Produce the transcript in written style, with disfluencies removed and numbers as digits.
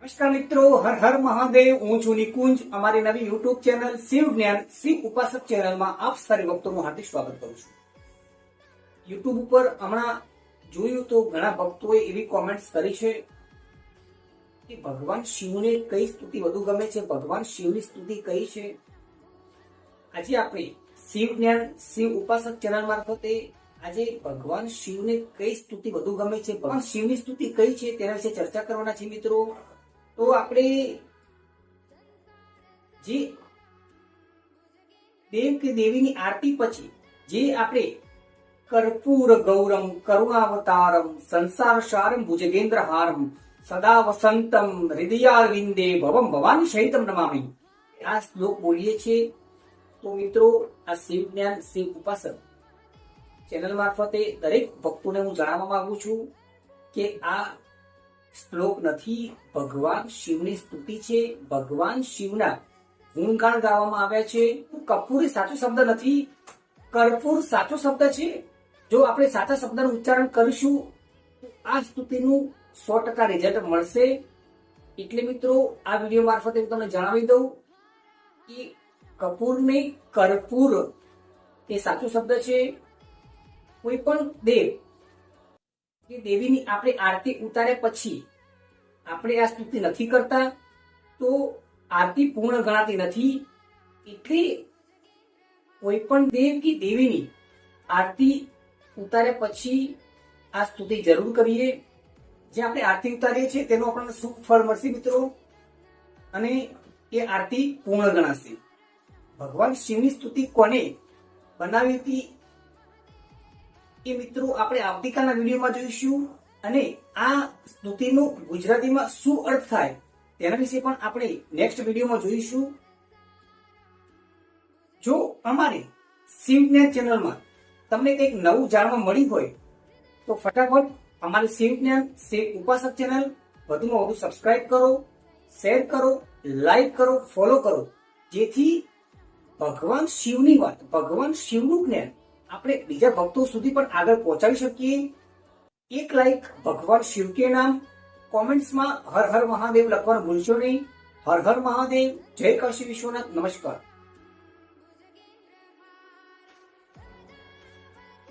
નમસ્કાર મિત્રો, હર હર મહાદેવ. હું છું નિકુંજ. અમારી નવી યુટ્યુબ ચેનલ શિવ જ્ઞાન શિવ ઉપાસક ચેનલમાં આપ સારી ભક્તોનું હાર્દિક સ્વાગત કરું છું. યુટ્યુબ ઉપર હમણાં જોયું તો ઘણા ભક્તોએ એવી કોમેન્ટ્સ કરી છે કે ભગવાન શિવને કઈ સ્તુતિ વધુ ગમે છે, ભગવાન શિવની સ્તુતિ કઈ છે. આજે આપણે શિવ જ્ઞાન શિવ ઉપાસક ચેનલ મારફતે આજે ભગવાન શિવને કઈ સ્તુતિ વધુ ગમે છે, ભગવાન શિવની સ્તુતિ કઈ છે તેના વિશે ચર્ચા કરવાના છે મિત્રો. તો આપણે જે દેવ કે દેવીની આરતી પછી જે આપણે કર્પૂર ગૌરમ કરુણાવતારમ સંસાર સારમ ભુજગેન્દ્રહારમ સદા વસંતમ હૃદયારવિંદે ભવમ ભવાની સહિતમ નમામિ આ શ્લોક બોલીએ છીએ. તો મિત્રો, આ શિવ જ્ઞાન શિવ ઉપાસક ચેનલ મારફતે દરેક ભક્તોને હું જણાવવા માંગુ છું કે આ શ્લોક નથી, ભગવાન શિવની સ્તુતિ છે. ભગવાન શિવના ગુણગાન ગાવામાં આવ્યા છે. કપૂર એ સાચો શબ્દ નથી, કર્પૂર સાચો શબ્દ છે. જો આપણે સાચા શબ્દનું ઉચ્ચારણ કરીશું તો આ સ્તુતિનું 100% રિઝલ્ટ મળશે. એટલે મિત્રો, આ વિડીયો મારફતે હું તમને જણાવી દઉં કે કપૂર ને કર્પૂર એ સાચો શબ્દ છે. કોઈ પણ દેવ કે દેવીની આપણે આરતી ઉતાર્યા પછી આપણે આ સ્તુતિ નથી કરતા તો આરતી પૂર્ણ ગણાતી નથી. એટલે કોઈ પણ દેવ કે દેવીની આરતી ઉતાર્યા પછી આ સ્તુતિ જરૂર કરીએ. જે આપણે આરતી ઉતારીએ છીએ તેનું આપણને શુભ ફળ મળશે મિત્રો, અને એ આરતી પૂર્ણ ગણાશે. ભગવાન શિવની સ્તુતિ કોને બનાવી હતી એ મિત્રો આપણે આવતીકાલના વિડીયોમાં જોઈશું. અને આ સ્તુતિનો ગુજરાતીમાં શું અર્થ થાય તેના વિશે પણ આપણે નેક્સ્ટ વિડીયોમાં જોઈશું. જો અમારે શિવ જ્ઞાન ચેનલમાં તમને કંઈક નવું જાણવા મળ્યું હોય તો ફટાફટ અમારી શિવ જ્ઞાન શિવ ઉપાસક ચેનલ વધુમાં વધુ સબસ્ક્રાઇબ કરો, શેર કરો, લાઈક કરો, ફોલો કરો, જેથી ભગવાન શિવની વાત, ભગવાન શિવનું જ્ઞાન આપણે બીજા ભક્તો સુધી પણ આગળ પહોંચાડી શકીએ. એક લાઈક ભગવાન શિવ કે નામ, કોમેન્ટ્સમાં હર હર મહાદેવ લખવાનું ભૂલશો નહીં. હર હર મહાદેવ. જય કાશી વિશ્વનાથ. નમસ્કાર.